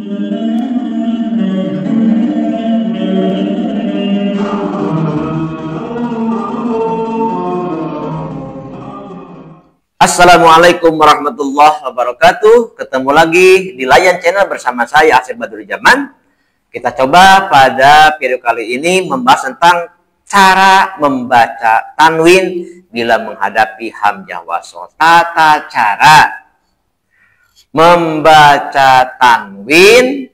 Assalamualaikum warahmatullahi wabarakatuh. Ketemu lagi di Layan Channel bersama saya Asep Badruzzaman. Kita coba pada video kali ini membahas tentang cara membaca tanwin bila menghadapi hamzah wasol. Tata cara membaca tanwin.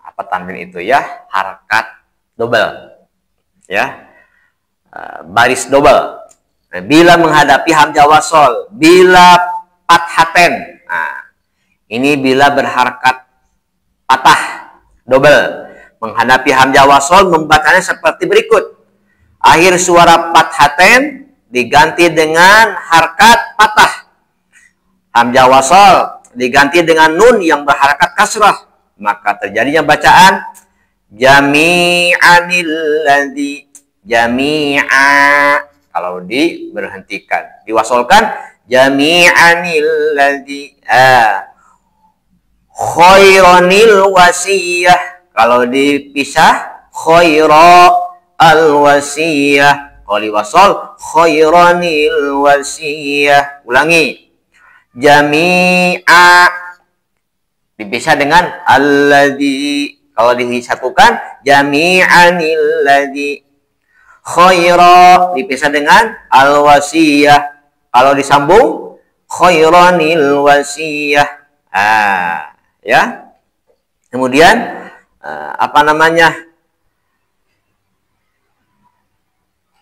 Apa tanwin itu ya? Harakat double, ya, baris double. Bila menghadapi hamzah wasol, bila pathaten. Nah, ini bila berharakat patah, double. Menghadapi hamzah wasol membacanya seperti berikut. Akhir suara pathaten diganti dengan harakat patah. Hamzah wasol diganti dengan nun yang berharakat kasrah. Maka terjadinya bacaan jami'anil ladzi, jami'a. Kalau diberhentikan, diwasolkan jami'anil ladzi, khairanil wasiyah. Kalau dipisah khaira al wasiyah. Kalau diwasol khairanil wasiyah. Ulangi, jami'a dipisah dengan alladzi. Kalau disatukan jami'anil ladzi. Khaira dipisah dengan al-wasiyah. Kalau disambung khairanil wasiyah. Ya. Kemudian apa namanya?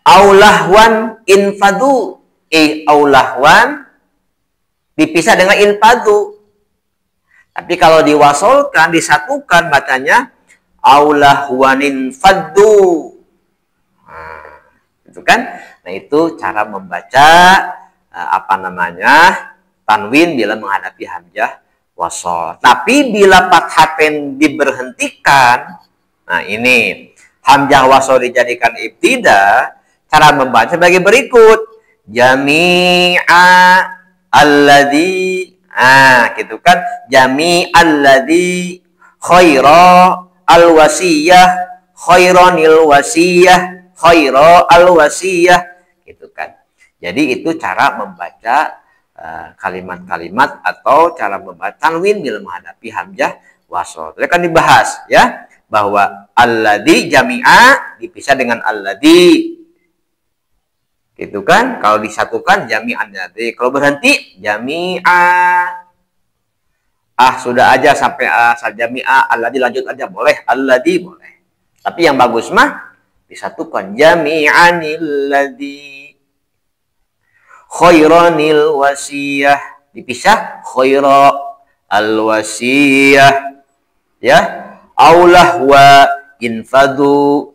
Aulahwan infadu. Aulahwan dipisah dengan infadu. Tapi kalau diwasolkan, disatukan bacanya aulahwan infadu. Itu kan? Nah, itu cara membaca apa namanya? Tanwin bila menghadapi hamzah wasol. Tapi bila pathaten diberhentikan, nah ini hamzah wasol dijadikan ibtida, cara membaca sebagai berikut. Jami'a alladzi, gitu kan? Jami'alladzi khaira al-wasiyah, khairanil wasiyah, khaira al-wasiyah, gitu kan. Jadi itu cara membaca kalimat-kalimat atau cara membaca tanwin bila menghadapi hamzah wasol. Itu kan dibahas ya, bahwa alladzi jami'a dipisah dengan alladzi, gitu kan. Kalau disatukan jami'an alladzi, kalau berhenti jami'a. Sudah aja sampai jami'a, alladzi lanjut aja boleh, alladzi boleh. Tapi yang bagus mah disatukan jami'anil ladzi khairanil wasiyah, dipisah khaira al wasiyah, ya. Aulah wa infadu,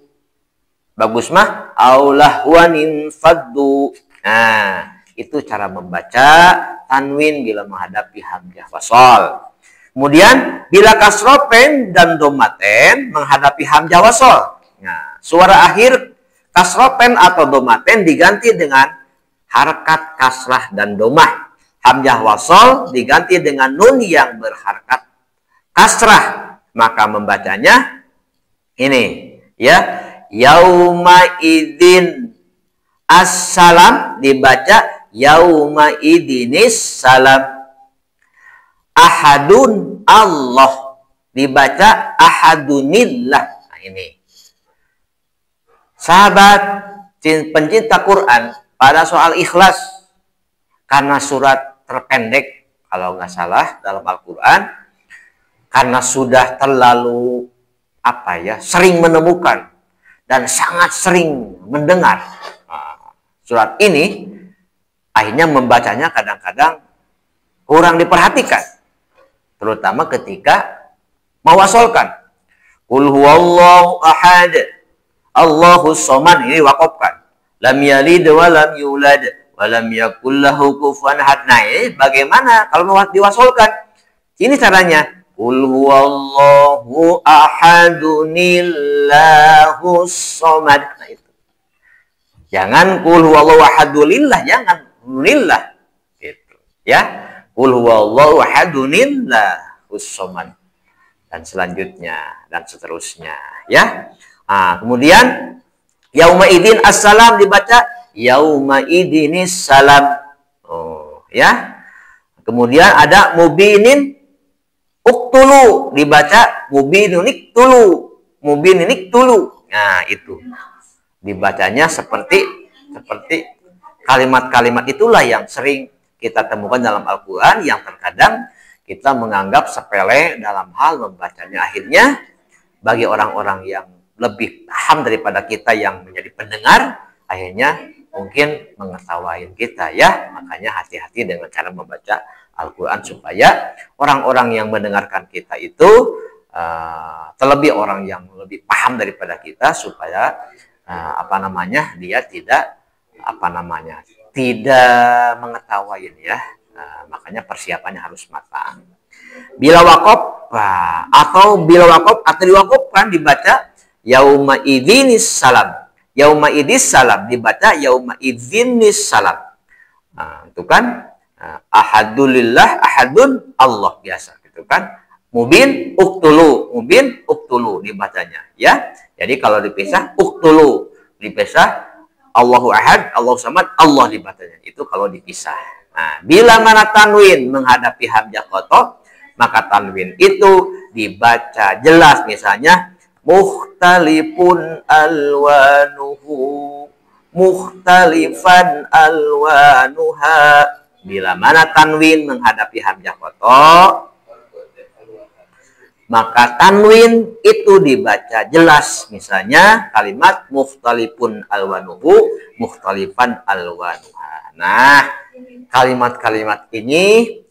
bagus mah aulah wa infadu. Nah, itu cara membaca tanwin bila menghadapi hamzah wasol. Kemudian bila kasroten dan domaten menghadapi hamzah wasol. Nah, suara akhir kasroten atau domaten diganti dengan harakat kasrah dan domah. Hamzah wasol diganti dengan nun yang berharakat kasrah. Maka membacanya ini, ya. Yauma idzin assalam dibaca yauma idzinis salam. Ahadun Allah dibaca ahadunillah. Nah, ini. Sahabat pencinta Quran, pada soal ikhlas, karena surat terpendek kalau nggak salah dalam Al-Quran, karena sudah terlalu sering menemukan dan sangat sering mendengar surat ini, akhirnya membacanya kadang-kadang kurang diperhatikan, terutama ketika mewasolkan qul huwallahu ahad Allahus somad, ini wakofkan. Lam yalid wa lam yulad wa lam yakul lahu kufuwan ahad. Nah, ini bagaimana kalau mau diwasolkan? Ini caranya. Qul huwallahu ahadunillahus somad. Nah, itu. Jangan qul huwallahu ahadulillah, jangan lillah. Gitu. Ya. Qul huwallahu ahadunillahus somad. dan selanjutnya dan seterusnya ya. Nah, kemudian yauma idin assalam dibaca yauma idinis salam. Oh, ya. Kemudian ada mubinin uktulu dibaca mubininik tulu. Mubininik tulu. Nah, itu. Dibacanya seperti kalimat-kalimat itulah yang sering kita temukan dalam Al-Qur'an yang terkadang kita menganggap sepele dalam hal membacanya. Akhirnya bagi orang-orang yang lebih paham daripada kita yang menjadi pendengar, akhirnya mungkin mengetawain kita ya. Makanya hati-hati dengan cara membaca Al-Quran supaya orang-orang yang mendengarkan kita itu terlebih orang yang lebih paham daripada kita supaya dia tidak mengetawain ya. Makanya persiapannya harus matang. Bila wakaf atau diwakafkan dibaca yauma idzinis salam. Yauma idis salam dibaca yauma idzinis salam. Nah, itu kan ahadulillah ahadun Allah biasa gitu kan. Mubin uktulu dibacanya ya. Jadi kalau dipisah uktulu, dipisah Allahu ahad, Allahu samad, Allah dibacanya. Itu kalau dipisah. Nah, bila mana tanwin menghadapi hamzah kotoh, maka tanwin itu dibaca jelas. Misalnya mukhtalifun alwanuhu, mukhtalifan alwanuha. Bila mana tanwin menghadapi hamzah kotoh, maka tanwin itu dibaca jelas. Misalnya kalimat mukhtalifun alwanuhu, mukhtalifan alwanuha. Nah, kalimat-kalimat ini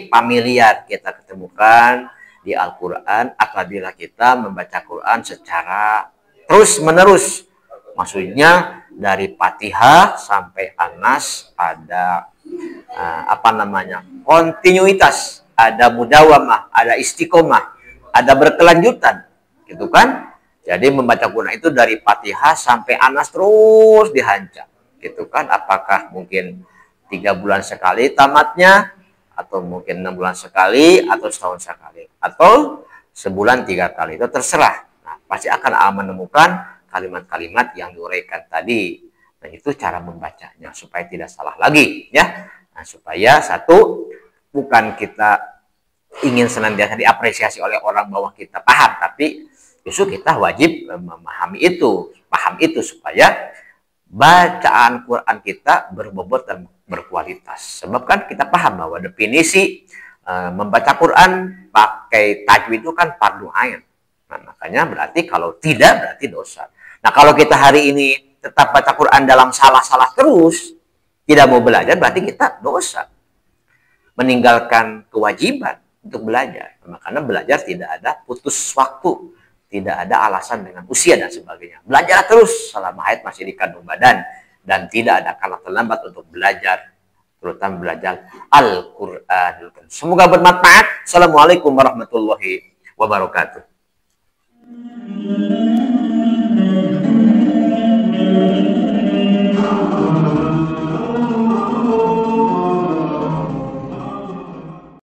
familiar kita ketemukan di Al-Quran apabila kita membaca Quran secara terus-menerus. Maksudnya dari Fatihah sampai An-Nas ada kontinuitas, ada mudawamah, ada istiqomah, ada berkelanjutan, gitu kan? Jadi membaca Quran itu dari Fatihah sampai An-Nas terus dihancam. Gitu kan, apakah mungkin 3 bulan sekali tamatnya, atau mungkin 6 bulan sekali, atau setahun sekali, atau sebulan 3 kali, itu terserah. Nah, pasti akan menemukan kalimat-kalimat yang diuraikan tadi. Dan itu cara membacanya supaya tidak salah lagi ya. Nah, supaya satu, bukan kita ingin senantiasa diapresiasi oleh orang bahwa kita paham, tapi justru kita wajib memahami itu, paham itu supaya bacaan Quran kita berbobot dan berkualitas. Sebab kan kita paham bahwa definisi membaca Quran pakai tajwid itu kan fardu ain. Nah, makanya berarti kalau tidak berarti dosa. Nah, kalau kita hari ini tetap baca Quran dalam salah-salah terus, tidak mau belajar, berarti kita dosa. Meninggalkan kewajiban untuk belajar. Makanya belajar tidak ada putus waktu. Tidak ada alasan dengan usia dan sebagainya. Belajar terus selama haid masih di kandung badan. Dan tidak ada kala terlambat untuk belajar. Terutama belajar Al-Quran. Semoga bermanfaat. Assalamualaikum warahmatullahi wabarakatuh.